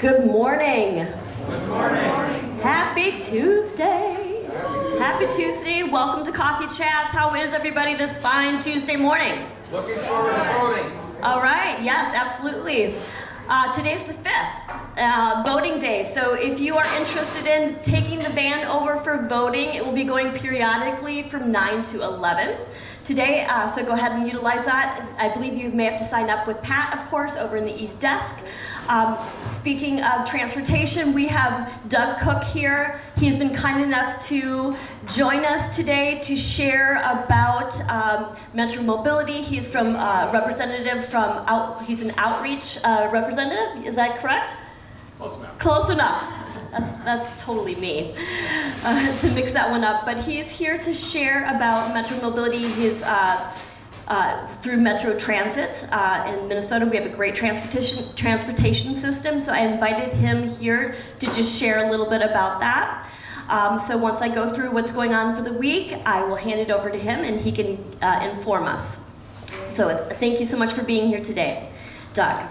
Good morning. Good morning. Happy Tuesday. Happy Tuesday. Welcome to Coffee Chats. How is everybody this fine Tuesday morning? Looking forward to voting. All right. Yes, absolutely. Today's the 5th, voting day. So if you are interested in taking the van over for voting, it will be going periodically from 9 to 11 today. So go ahead and utilize that. I believe you may have to sign up with Pat, of course, over in the East Desk. Speaking of transportation, we have Doug Cook here. He has been kind enough to join us today to share about Metro Mobility. He's from representative from he's an outreach representative. Is that correct? Close enough. Close enough. That's totally me to mix that one up. But he's here to share about Metro Mobility. His through Metro Transit in Minnesota, we have a great transportation system. So I invited him here to just share a little bit about that. So once I go through what's going on for the week, I will hand it over to him and he can inform us. So thank you so much for being here today, Doug.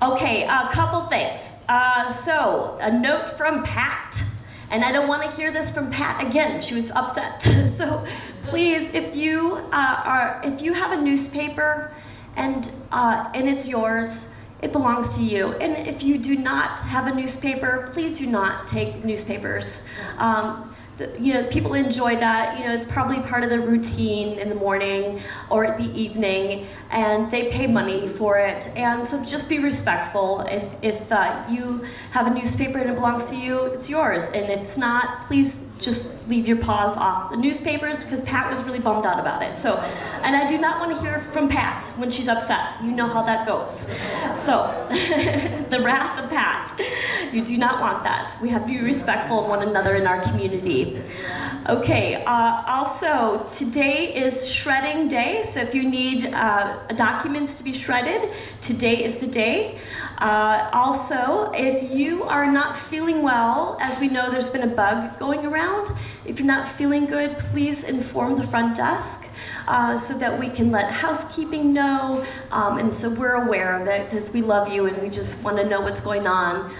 Okay, a couple things. So a note from Pat. And I don't want to hear this from Pat again. She was upset. So please, if you have a newspaper and it's yours, it belongs to you. And if you do not have a newspaper, please do not take newspapers. People enjoy that. It's probably part of their routine in the morning or the evening, and they pay money for it. And so just be respectful. If you have a newspaper and it belongs to you, it's yours. And if it's not, please just leave your paws off the newspapers, because Pat was really bummed out about it. So, and I do not want to hear from Pat when she's upset. You know how that goes. So, the wrath of Pat. You do not want that. We have to be respectful of one another in our community. Okay, also, today is shredding day, so if you need documents to be shredded, today is the day. Also, if you are not feeling well, as we know there's been a bug going around, if you're not feeling good, please inform the front desk so that we can let housekeeping know, and so we're aware of it because we love you and we just want to know what's going on.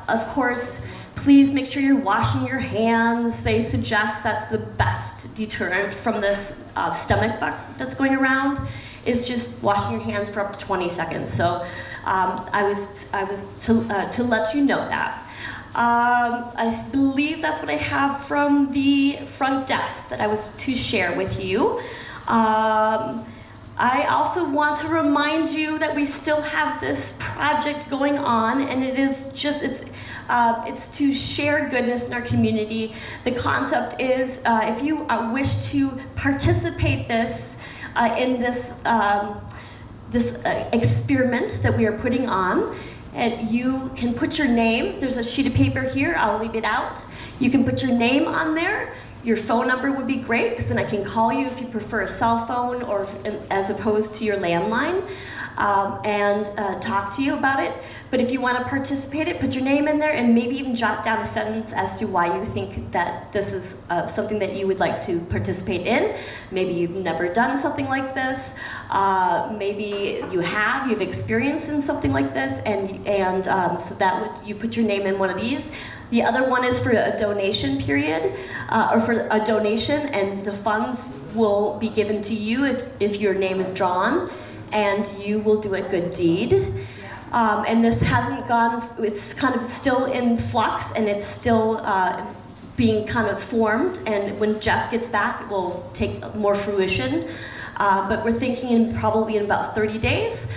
Of course, please make sure you're washing your hands. They suggest that's the best deterrent from this stomach bug that's going around, is just washing your hands for up to 20 seconds. So I was to let you know that. I believe that's what I have from the front desk that I was to share with you. I also want to remind you that we still have this project going on, and it's to share goodness in our community. The concept is if you wish to participate in this experiment that we are putting on, and you can put your name. There's a sheet of paper here. I'll leave it out. You can put your name on there. Your phone number would be great, because then I can call you if you prefer a cell phone or as opposed to your landline, and talk to you about it. But if you want to participate, put your name in there and maybe even jot down a sentence as to why you think that this is something that you would like to participate in. Maybe you've never done something like this. Maybe you've experienced in something like this, and so that would, you put your name in one of these. The other one is for a donation period, or for a donation, and the funds will be given to you if your name is drawn, and you will do a good deed. And this hasn't gone, it's kind of still in flux, and it's still being kind of formed, and when Jeff gets back, it will take more fruition. But we're thinking probably in about 30 days,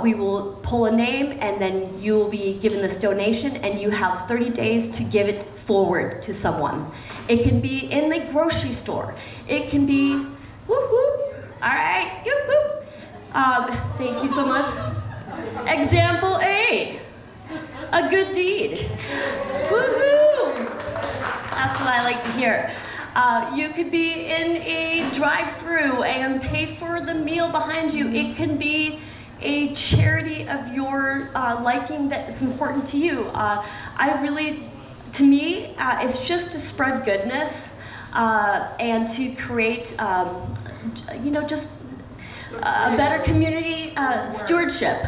we will pull a name, and then you will be given this donation, and you have 30 days to give it forward to someone. It can be in the grocery store. It can be, whoop whoop, all right, whoop whoop. Thank you so much. Example A, a good deed. Woohoo! That's what I like to hear. You could be in a drive-through and pay for the meal behind you. It can be a charity of your liking that is important to you. To me, it's just to spread goodness and to create, just a better community stewardship.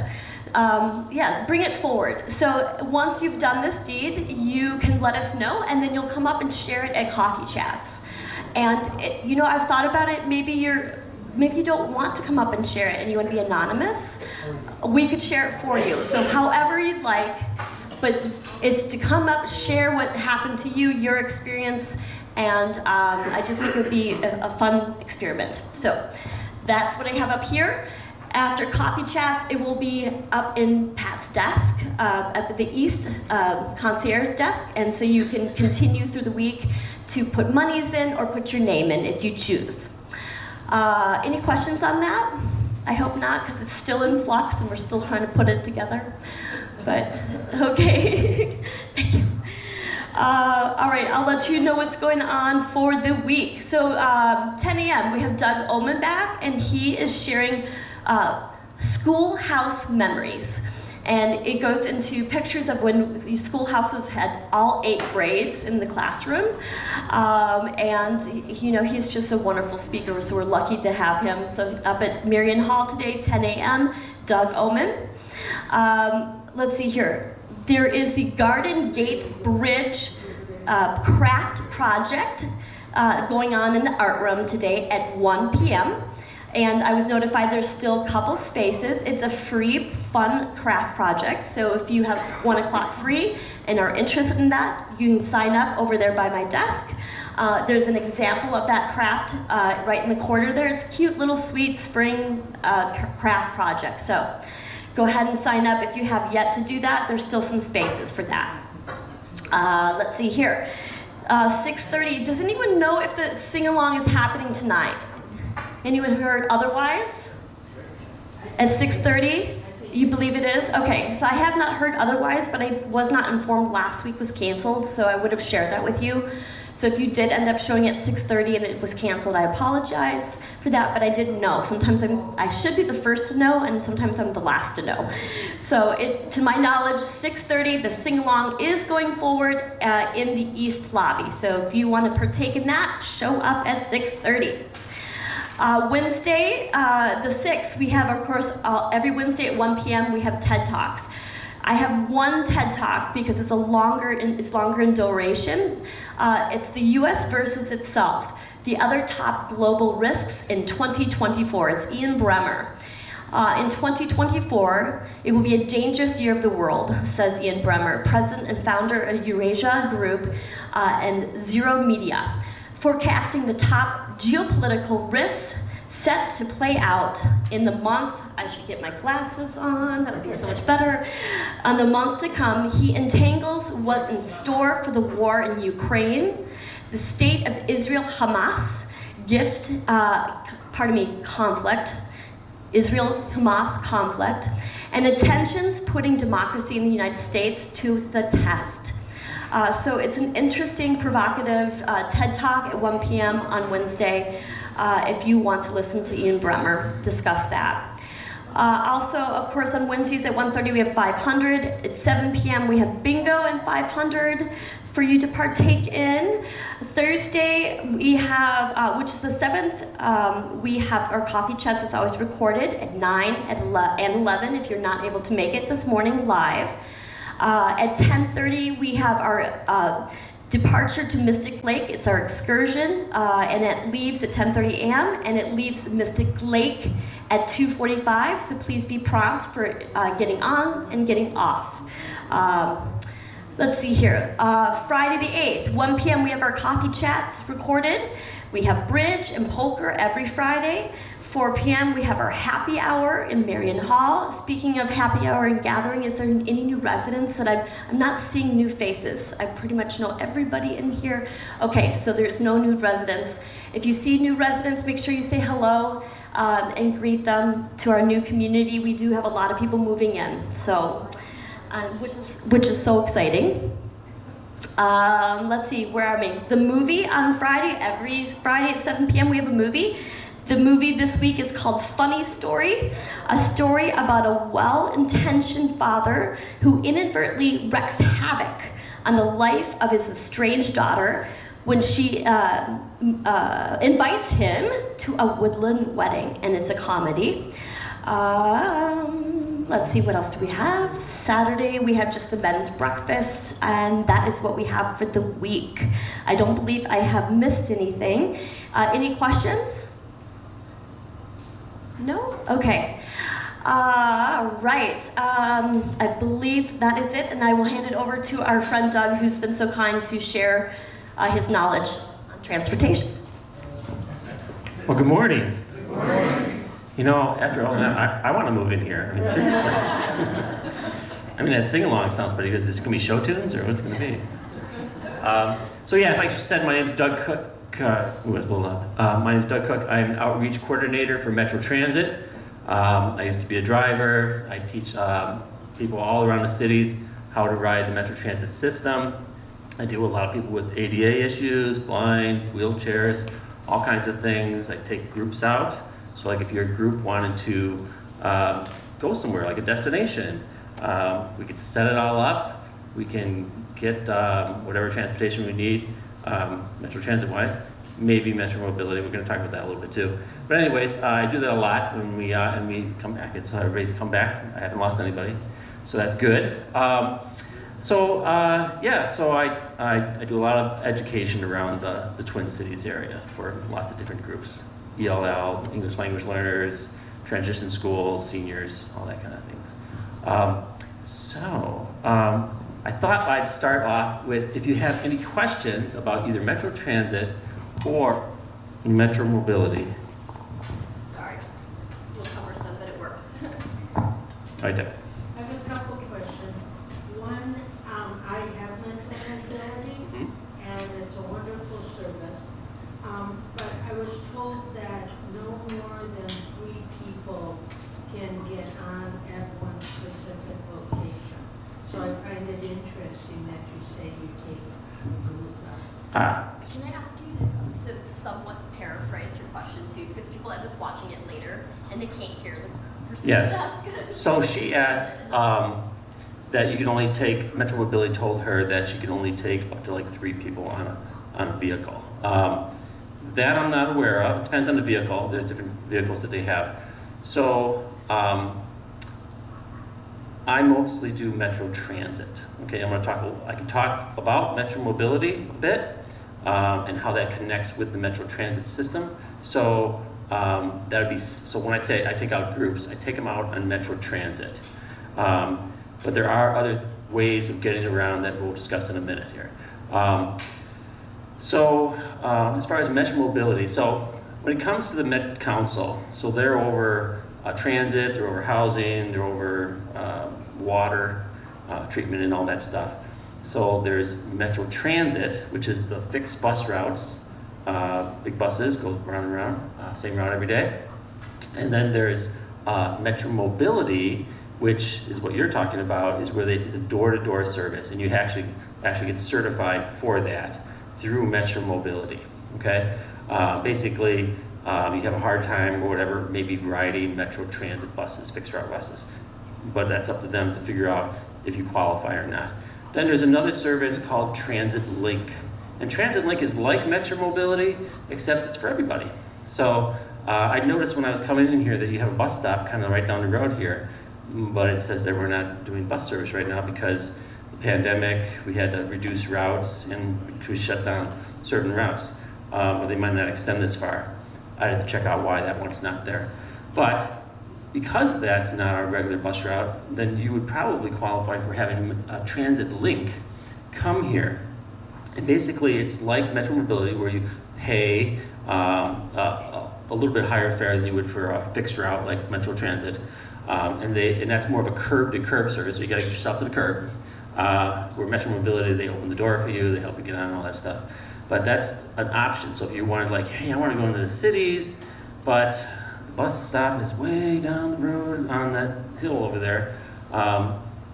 yeah, bring it forward. So once you've done this deed, you can let us know, and then you'll come up and share it at Coffee Chats. And you know, I've thought about it. Maybe you don't want to come up and share it, and you want to be anonymous. We could share it for you. So however you'd like, but it's to come up, share what happened to you, your experience, and I just think it would be a fun experiment. So that's what I have up here. After Coffee Chats, it will be up in Pat's desk, at the East concierge desk, and so you can continue through the week to put monies in or put your name in if you choose. Any questions on that? I hope not, because it's still in flux and we're still trying to put it together. But, okay, thank you. All right, I'll let you know what's going on for the week. So 10 a.m., we have Doug Oman back, and he is sharing schoolhouse memories. And it goes into pictures of when the schoolhouses had all 8 grades in the classroom. And you know, he's just a wonderful speaker, so we're lucky to have him. So up at Marion Hall today, 10 a.m., Doug Oman. Let's see here. There is the Garden Gate Bridge craft project going on in the art room today at 1 p.m. And I was notified there's still a couple spaces. It's a free, fun craft project. So if you have 1 o'clock free and are interested in that, you can sign up over there by my desk. There's an example of that craft right in the corner there. It's a cute little sweet spring craft project. So go ahead and sign up if you have yet to do that. There's still some spaces for that. Let's see here. 6:30. Does anyone know if the sing-along is happening tonight? Anyone heard otherwise? At 6:30? You believe it is? Okay, so I have not heard otherwise, but I was not informed last week was canceled, so I would have shared that with you. So if you did end up showing at 6:30 and it was canceled, I apologize for that, but I didn't know. Sometimes I should be the first to know, and sometimes I'm the last to know. So to my knowledge, 6:30, the sing-along is going forward in the East lobby. So if you want to partake in that, show up at 6:30. Wednesday, the 6th, we have, of course, every Wednesday at 1 p.m. we have TED Talks. I have one TED Talk because it's longer in duration. It's the U.S. versus itself, the other top global risks in 2024. It's Ian Bremmer. In 2024, it will be a dangerous year of the world, says Ian Bremmer, president and founder of Eurasia Group and Zero Media, forecasting the top geopolitical risks set to play out in the month, I should get my glasses on, that would be so much better, on the month to come. He entangles what's in store for the war in Ukraine, the state of Israel-Hamas conflict, Israel-Hamas conflict, and the tensions putting democracy in the United States to the test. So it's an interesting, provocative TED Talk at 1 p.m. on Wednesday if you want to listen to Ian Bremmer discuss that. Also, of course, on Wednesdays at 1:30 we have 500. At 7 p.m. we have bingo and 500 for you to partake in. Thursday we have, which is the 7th, we have our Coffee Chats. It's always recorded at 9 and 11 if you're not able to make it this morning live. At 10:30 we have our departure to Mystic Lake. It's our excursion, and it leaves at 10:30 a.m. and it leaves Mystic Lake at 2:45. So please be prompt for getting on and getting off. Let's see here. Friday the 8th, 1 p.m. we have our Coffee Chats recorded. We have bridge and poker every Friday. 4 p.m. we have our happy hour in Marion Hall. Speaking of happy hour and gathering, is there any new residents that I'm not seeing new faces? I pretty much know everybody in here. Okay, so there's no new residents. If you see new residents, make sure you say hello and greet them to our new community. We do have a lot of people moving in, so which is so exciting. Let's see, where are we? The movie on Friday, every Friday at 7 p.m. we have a movie. The movie this week is called Funny Story, a story about a well-intentioned father who inadvertently wreaks havoc on the life of his estranged daughter when she invites him to a woodland wedding, and it's a comedy. Let's see, what else do we have? Saturday, we have just the men's breakfast, and that is what we have for the week. I don't believe I have missed anything. Any questions? No? Okay. Right. I believe that is it, and I will hand it over to our friend Doug, who's been so kind to share his knowledge on transportation. Well, good morning. Good morning. You know, after all that, I want to move in here. I mean, seriously. I mean, that sing-along sounds pretty good. Is this going to be show tunes, or what's it going to be? So yeah, as I said, my name is Doug Cook. Ooh, that's a little loud. My name is Doug Cook. I'm an outreach coordinator for Metro Transit. I used to be a driver. I teach people all around the cities how to ride the Metro Transit system. I deal with a lot of people with ADA issues, blind, wheelchairs, all kinds of things. I take groups out. So like if your group wanted to go somewhere, like a destination, we could set it all up. We can get whatever transportation we need, Metro Transit wise, maybe Metro Mobility. We're going to talk about that a little bit too. But anyways, I do that a lot when we come back. It's everybody's come back. I haven't lost anybody, so that's good. So I do a lot of education around the Twin Cities area for lots of different groups. ELL, English language learners, transition schools, seniors, all that kind of things. I thought I'd start off with, if you have any questions about either Metro Transit or Metro Mobility. Sorry, we'll cover some, but it works. Right there. I have a couple questions. One, I have Metro Mobility, and it's a wonderful service. But I was told that no more than 3 people can get on at one specific location. So I find it interesting that you say you take a group out. Can I ask you to somewhat paraphrase your question too, because people end up watching it later and they can't hear the person Yes. ask. So she asked that you can only take, Metro Mobility told her that she can only take up to like 3 people on a vehicle. That I'm not aware of. It depends on the vehicle. There's different vehicles that they have. So I mostly do Metro Transit. Okay, I can talk about Metro Mobility a bit and how that connects with the Metro Transit system. So so when I say I take out groups, I take them out on Metro Transit. But there are other ways of getting around that we'll discuss in a minute here. As far as Metro Mobility, so when it comes to the Met Council, so they're over transit, they're over housing, they're over water treatment and all that stuff. So there's Metro Transit, which is the fixed bus routes, big buses go round and round, same route every day. And then there's Metro Mobility, which is what you're talking about, is where it's a door-to-door service, and you actually get certified for that through Metro Mobility. Okay, basically you have a hard time or whatever, maybe riding Metro Transit buses, fixed route buses, but that's up to them to figure out if you qualify or not. Then there's another service called Transit Link, and Transit Link is like Metro Mobility, except it's for everybody. So I noticed when I was coming in here that you have a bus stop kind of right down the road here, but it says that we're not doing bus service right now because the pandemic, we had to reduce routes and we shut down certain routes, or they might not extend this far. I had to check out why that one's not there. But because that's not our regular bus route, then you would probably qualify for having a Transit Link come here. And basically it's like Metro Mobility, where you pay a little bit higher fare than you would for a fixed route like Metro Transit. And that's more of a curb-to-curb service, so you gotta get yourself to the curb. Where Metro Mobility, they open the door for you, they help you get on, all that stuff. But that's an option. So if you wanted, like, hey, I want to go into the cities, but the bus stop is way down the road on that hill over there,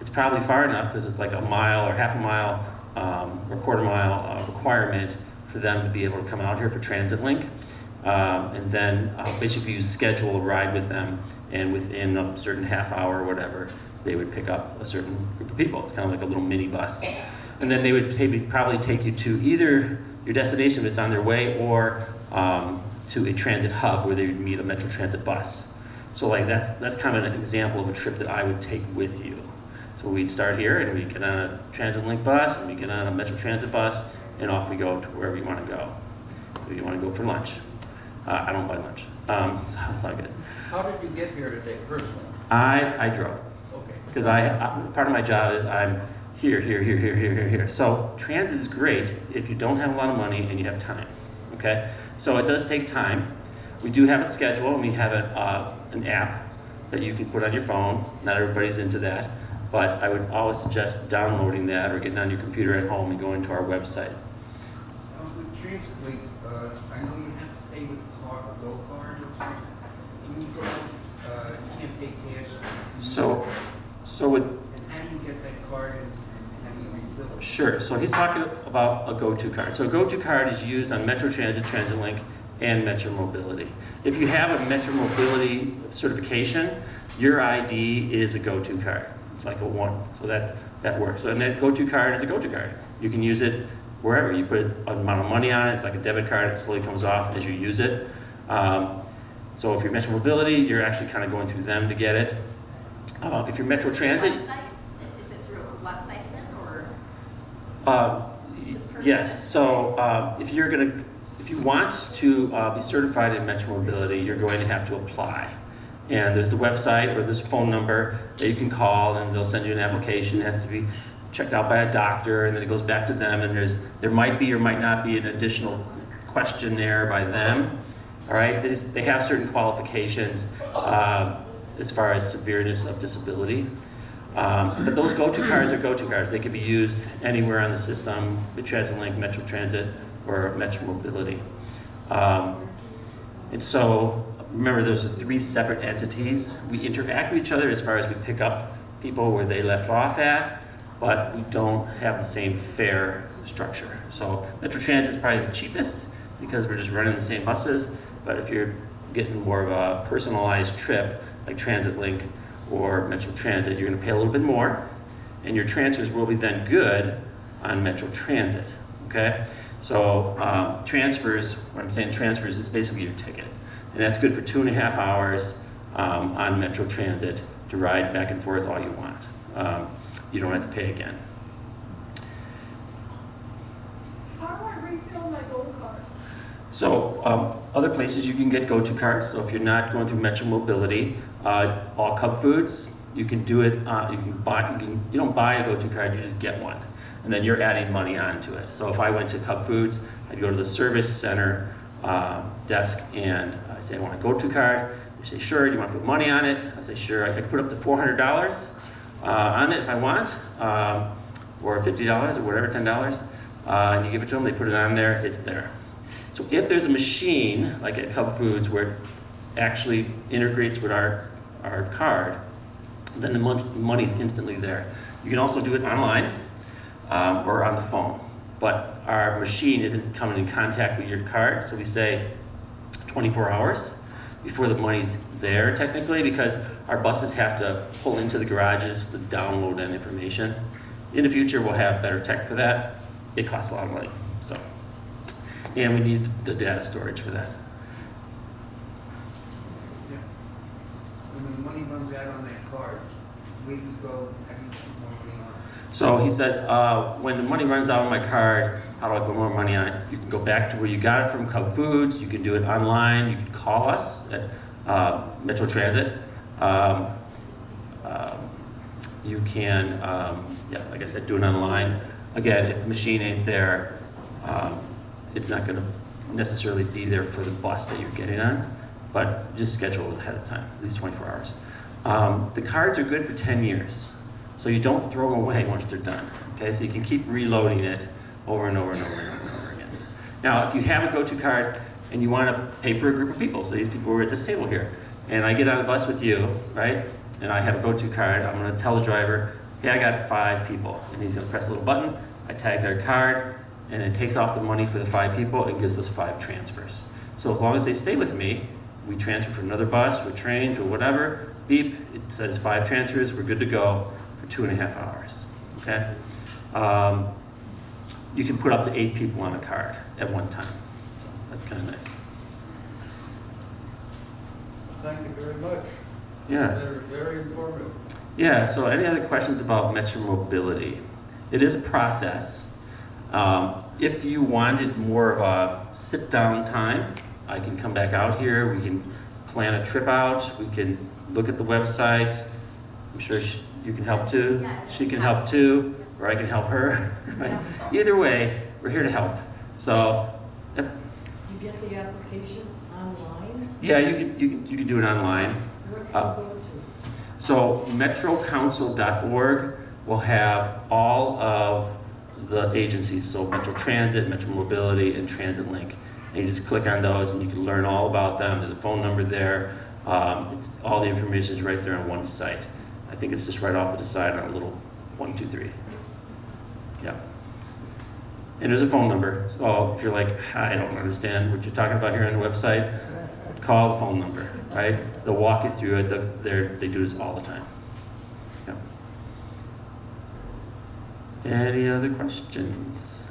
it's probably far enough because it's like a mile or half a mile or quarter mile requirement for them to be able to come out here for Transit Link. And then basically you schedule a ride with them, and within a certain half hour or whatever, they would pick up a certain group of people. It's kind of like a little mini bus. And then they would probably take you to either your destination if it's on their way, or to a transit hub where they would meet a Metro Transit bus. So like that's kind of an example of a trip that I would take with you. So we'd start here and we'd get on a Transit Link bus and we get on a Metro Transit bus and off we go to wherever you want to go. If you want to go for lunch. I don't buy lunch, so it's all good. How did you get here today personally? I drove. Okay. Because part of my job is I'm here. So transit is great if you don't have a lot of money and you have time, okay? So it does take time. We do have a schedule and we have an app that you can put on your phone. Not everybody's into that, but I would always suggest downloading that or getting on your computer at home and going to our website. With Transit Link, I know you have to pay with a Go card or something. Can you can't pay cash? So with And how do you get that card and how do you refill it? Sure. So he's talking about a go-to card. So a go-to card is used on Metro Transit, Transit Link, and Metro Mobility. If you have a Metro Mobility certification, your ID is a go-to card. It's like a one. So that works. So a go-to card is a go-to card. You can use it wherever. You put an amount of money on it. It's like a debit card. It slowly comes off as you use it. So if you're Metro Mobility, you're actually kind of going through them to get it. If you're Metro Transit, Is it through a website then, or? yes. So if you want to be certified in Metro Mobility, you're going to have to apply. And there's the website or this phone number that you can call, and they'll send you an application. It has to be checked out by a doctor, and then it goes back to them. And there might be or might not be an additional questionnaire by them. All right, they have certain qualifications as far as severeness of disability. But those go-to cards are go-to cards. They can be used anywhere on the system, with Transit Link, Metro Transit, or Metro Mobility. And so, remember, those are three separate entities. We interact with each other as far as we pick up people where they left off at, but we don't have the same fare structure. So Metro Transit is probably the cheapest because we're just running the same buses, but if you're getting more of a personalized trip, like Transit Link or Metro Transit, you're gonna pay a little bit more, and your transfers will be then good on Metro Transit, okay? So transfers, when I'm saying transfers, is basically your ticket. And that's good for 2.5 hours on Metro Transit to ride back and forth all you want. You don't have to pay again. How do I refill my gold card? So other places you can get go-to cards. So if you're not going through Metro Mobility, all Cub Foods, you can do it. You don't buy a go-to card, you just get one, and then you're adding money onto it. So if I went to Cub Foods, I'd go to the service center desk and I say I want a go-to card. They say sure. Do you want to put money on it? I say sure. I can put up to $400 on it if I want, or $50 or whatever, $10. And you give it to them. They put it on there. It's there. So if there's a machine, like at Cub Foods, where it actually integrates with our card, then the money's instantly there. You can also do it online or on the phone, but our machine isn't coming in contact with your card, so we say 24 hours before the money's there technically, because our buses have to pull into the garages to download that information. In the future, we'll have better tech for that. It costs a lot of money, so. And we need the data storage for that. Yeah. When the money runs out on that card, where do you go? How do you put more money on it? So he said, when the money runs out on my card, how do I put more money on it? You can go back to where you got it from, Cub Foods. You can do it online. You can call us at Metro Transit. You can, like I said, do it online. Again, if the machine ain't there, it's not going to necessarily be there for the bus that you're getting on, but just schedule it ahead of time, at least 24 hours. The cards are good for 10 years, so you don't throw them away once they're done, okay? So you can keep reloading it over and over and over and over and over again. Now, if you have a go-to card and you want to pay for a group of people, so these people were at this table here, and I get on the bus with you, right, and I have a go-to card, I'm going to tell the driver, hey, I got 5 people, and he's going to press a little button, I tag their card, and it takes off the money for the 5 people and gives us 5 transfers. So as long as they stay with me, we transfer from another bus to a train to whatever, beep, it says 5 transfers, we're good to go for 2.5 hours, okay? You can put up to 8 people on a card at one time, so that's kind of nice. Thank you very much. Yeah. They're very informative. Yeah, so any other questions about Metro Mobility? It is a process. If you wanted more of a sit-down time, I can come back out here, we can plan a trip out, we can look at the website. I'm sure you can help too. Yeah, She can yeah. help too, or I can help her. Right? Either way, we're here to help. So, yep. You get the application online? Yeah, you can do it online. Where can Uh, you go to? So metrocouncil.org will have all of the agencies, so Metro Transit, Metro Mobility, and Transit Link. And you just click on those and you can learn all about them. There's a phone number there. All the information is right there on one site. I think it's just right off to the side on a little 1, 2, 3. Yeah. And there's a phone number. So if you're like, I don't understand what you're talking about here on the website, call the phone number, right? They'll walk you through it. They do this all the time. Yeah. Any other questions?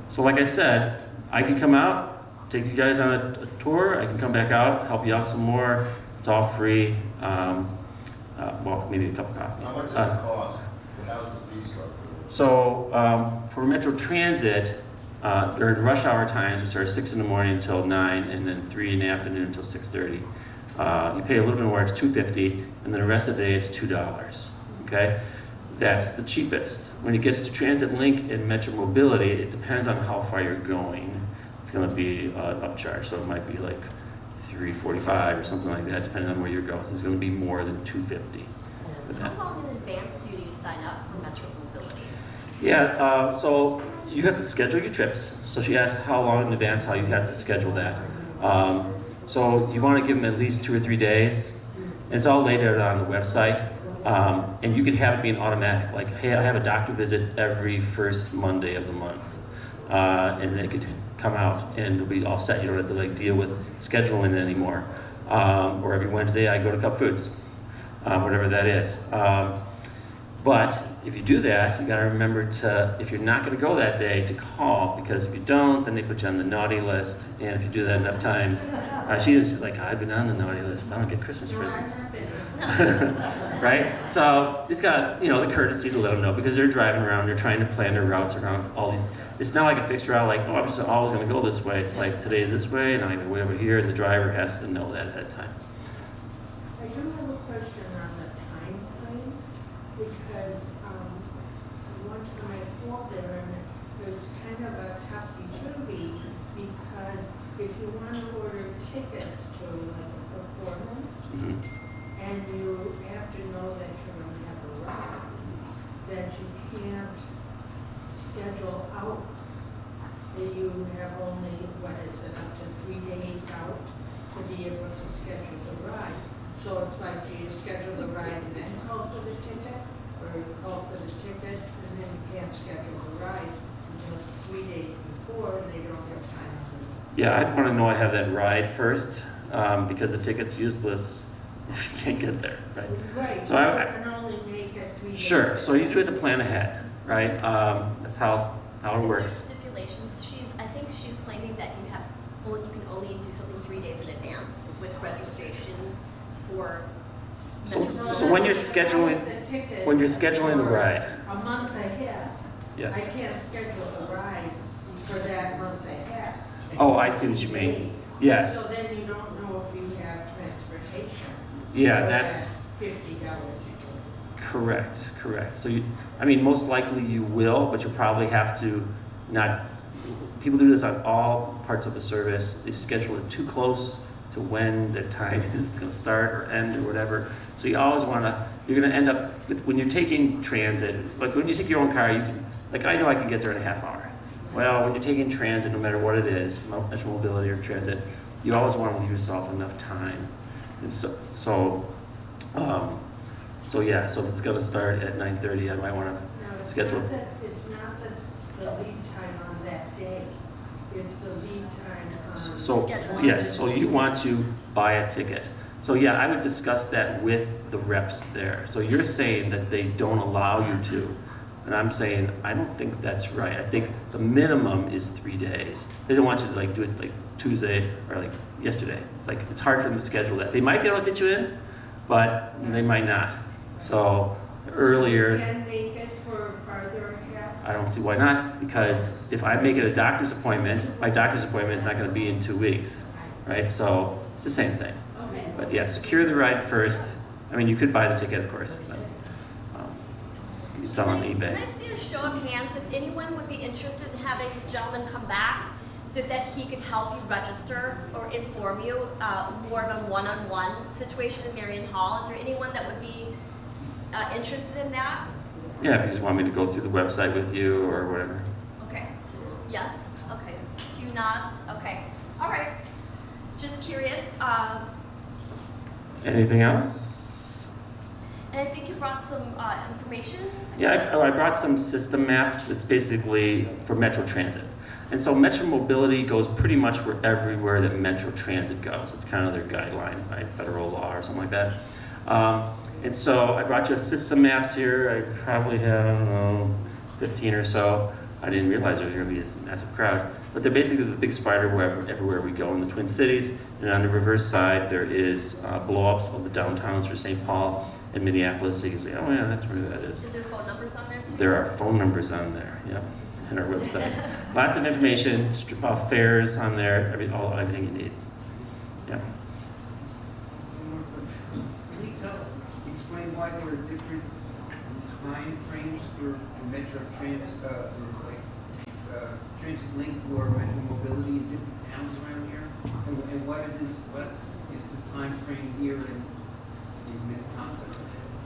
So like I said, I can come out, take you guys on a tour. I can come back out, help you out some more. It's all free. Well, maybe a cup of coffee. How much does it cost? And how's the fee structure? So for Metro Transit, during rush hour times, which are 6 in the morning until 9, and then 3 in the afternoon until 6:30, you pay a little bit more. It's $2.50, and then the rest of the day it's $2. Okay, that's the cheapest. When it gets to Transit Link and Metro Mobility, it depends on how far you're going. It's going to be an upcharge, so it might be like $3.45 or something like that, depending on where you're going. So it's going to be more than $2.50. How long in advance do you sign up for Metro Mobility? Yeah, so you have to schedule your trips. So she asked how long in advance, how you have to schedule that. So you want to give them at least 2 or 3 days. And it's all laid out on the website. And you could have it being automatic, like, hey, I have a doctor visit every first Monday of the month. And they could come out and it'll be all set. You don't have to like deal with scheduling it anymore. Or every Wednesday I go to Cup Foods, whatever that is. But if you do that, you got to remember to, if you're not going to go that day, to call, because if you don't, then they put you on the naughty list. And if you do that enough times, she's like, I've been on the naughty list. I don't get Christmas presents. Right? So it's got, the courtesy to let them know, because they're driving around, they're trying to plan their routes around all these. It's not like a fixed route, like, oh, I'm just always going to go this way. It's like, today is this way, and I'm going way over here, and the driver has to know that ahead of time. I do have a question on the time frame, because one time I called there and it was kind of a topsy-turvy, because if you want to order tickets to like a performance, Mhm. and you have to know that you're going to have a ride, that you can't schedule out. That you have only, up to 3 days out to be able to schedule the ride. So it's like, do you schedule the ride and then call for the ticket? Or you call for the ticket and then you can't schedule the ride until 3 days before and they don't have time to. Yeah, I'd want to know I have that ride first, because the ticket's useless if you can't get there, right? Right, So you can only make it 3 days. Sure, so you do have to plan ahead, right? That's how it Is works. there stipulations? I think she's claiming that you can only do something 3 days in advance with registration for. So- Metro so when you're Mobility. scheduling the ride. A month ahead. Yes. I can't schedule the ride for that month ahead. Oh, I see what you mean. Yes. So then you don't know if you have transportation. Yeah, for that's that $50 correct. So most likely you will, but you'll probably have to not. People do this on all parts of the service. They schedule it too close to when the time is it's going to start or end or whatever. So you always want to. You're going to end up with, when you're taking transit, like when you take your own car, you can. Like I know I can get there in a half hour. Well, when you're taking transit, no matter what it is, Metro Mobility or transit, you always want to leave yourself enough time. And so yeah. So if it's going to start at 9:30, I might want to schedule. It's not the lead time on that day. It's the lead time on. So, Schedule. yes, so you want to buy a ticket. So yeah, I would discuss that with the reps there. So you're saying that they don't allow you to, and I'm saying, I don't think that's right. I think the minimum is 3 days. They don't want you to like do it like Tuesday or like yesterday. It's like, it's hard for them to schedule that. They might be able to fit you in, but they might not. So earlier, Can make it for farther ahead. I don't see why not, because if I make it a doctor's appointment, my doctor's appointment is not going to be in 2 weeks, right? So it's the same thing. Okay. But yeah, secure the ride first. I mean, you could buy the ticket, of course, but you sell on Can I eBay. see a show of hands if anyone would be interested in having this gentleman come back so that he could help you register or inform you more of a one-on-one situation in Marion Hall? Is there anyone that would be interested in that? Yeah, if you just want me to go through the website with you or whatever. Okay. Yes? Okay. A few nods? Okay. All right. Just curious. Anything else? And I think you brought some information. Yeah, I brought some system maps. It's basically for Metro Transit. And so Metro Mobility goes pretty much everywhere that Metro Transit goes. It's kind of their guideline by federal law or something like that. And so I brought you system maps here. I probably have, I don't know, 15 or so. I didn't realize there was going to be this massive crowd. But they're basically the big spider web everywhere we go in the Twin Cities. And on the reverse side, there is blow-ups of the downtowns for St. Paul and Minneapolis. So you can say, oh yeah, that's where that is. Is there phone numbers on there too? There are phone numbers on there, yep, and our website. Lots of information, fares on there, everything you need. Yeah. One more question. Can you explain why there are different time frames for Metro Transit, for like Transit Link or Metro Mobility in different towns around here? And what is the time frame here in Minnetonka?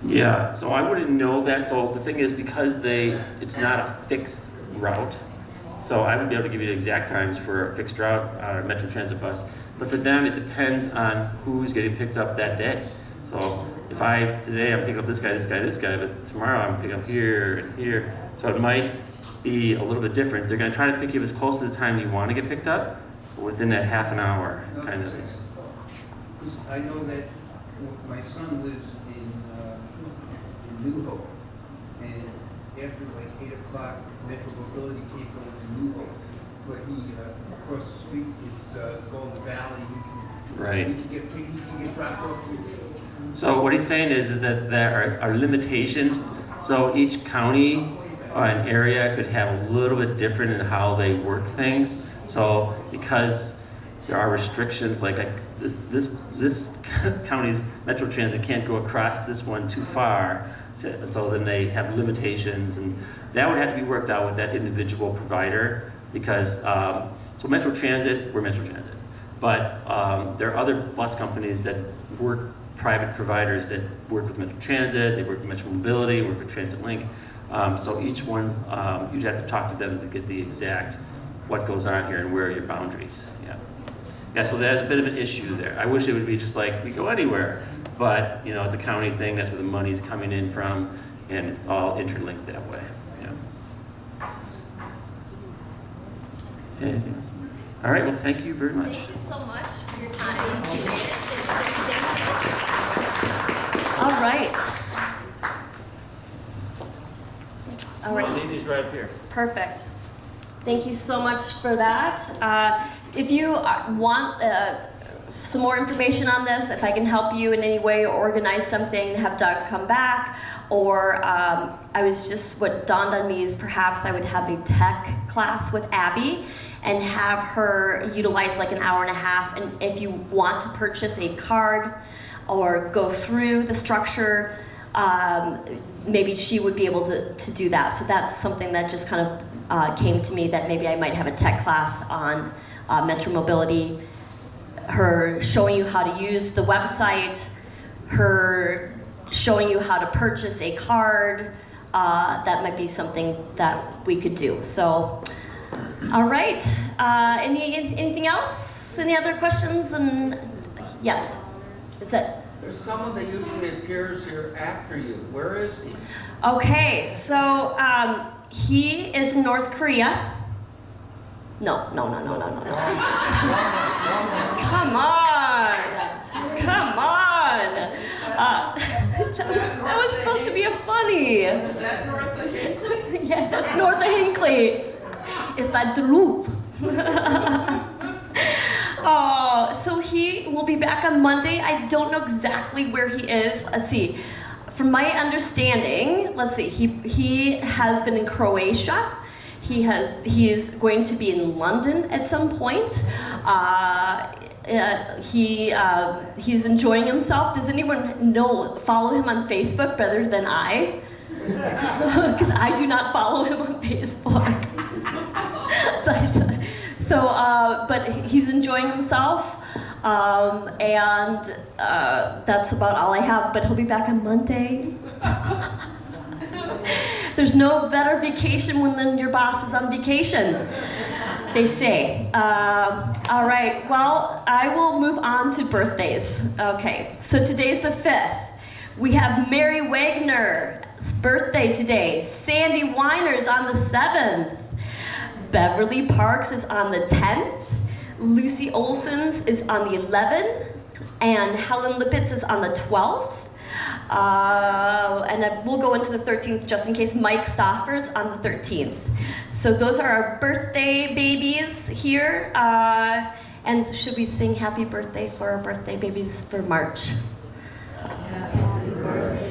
Yeah, so I wouldn't know that. So the thing is, because it's not a fixed route, so I would be able to give you the exact times for a fixed route on a Metro Transit bus. But for them, it depends on who's getting picked up that day. So if today I'm picking up this guy, but tomorrow I'm picking up here and here. So it might be a little bit different. They're going to try to pick you as close to the time you want to get picked up, but within that half an hour kind of. Because I know that my son lives in New Hope, and after like 8 o'clock, Metro Mobility can't go into New Hope, but he across the street is Golden Valley. Right. He can get dropped off. So what he's saying is that there are limitations. So each county and area could have a little bit different in how they work things. So because there are restrictions, like this county's Metro Transit can't go across this one too far. So then they have limitations, and that would have to be worked out with that individual provider because, so Metro Transit, we're Metro Transit, but there are other bus companies that work, private providers that work with Metro Transit, they work with Metro Mobility, work with Transit Link. So each one's, you'd have to talk to them to get the exact what goes on here and where are your boundaries. Yeah. Yeah, so there's a bit of an issue there. I wish it would be just like, we go anywhere, but you know, it's a county thing, that's where the money's coming in from, and it's all interlinked that way. Yeah. Anything else? All right, well, thank you very much. Thank you so much for your time. Appreciate it. All right. All right. Leave these right up here. Perfect. Thank you so much for that. If you want some more information on this, if I can help you in any way or organize something, have Doug come back, or what dawned on me is perhaps I would have a tech class with Abby and have her utilize like an hour and a half, and if you want to purchase a card or go through the structure, maybe she would be able to do that. So that's something that just kind of came to me, that maybe I might have a tech class on Metro Mobility, her showing you how to use the website, her showing you how to purchase a card. That might be something that we could do. So, all right. Anything else? Any other questions? And yes, that's it. There's someone that usually appears here after you. Where is he? Okay, so he is in North Korea. No. Come on. That was supposed to be a funny. Is that north of Hinkley? Yeah, that's north of Hinkley. Is that the loop? Oh, so he will be back on Monday. I don't know exactly where he is. Let's see. From my understanding, let's see. He has been in Croatia. He is going to be in London at some point. He's enjoying himself. Does anyone follow him on Facebook better than I? Because I do not follow him on Facebook. But he's enjoying himself, and that's about all I have. But he'll be back on Monday. There's no better vacation when your boss is on vacation, they say. All right, well, I will move on to birthdays. Okay, so today's the 5th. We have Mary Wagner's birthday today. Sandy Weiner's on the 7th. Beverly Parks is on the 10th. Lucy Olson's is on the 11th. And Helen Lippitz is on the 12th. We'll go into the 13th just in case. Mike Stoffer's on the 13th. So those are our birthday babies here. And should we sing happy birthday for our birthday babies for March? Happy birthday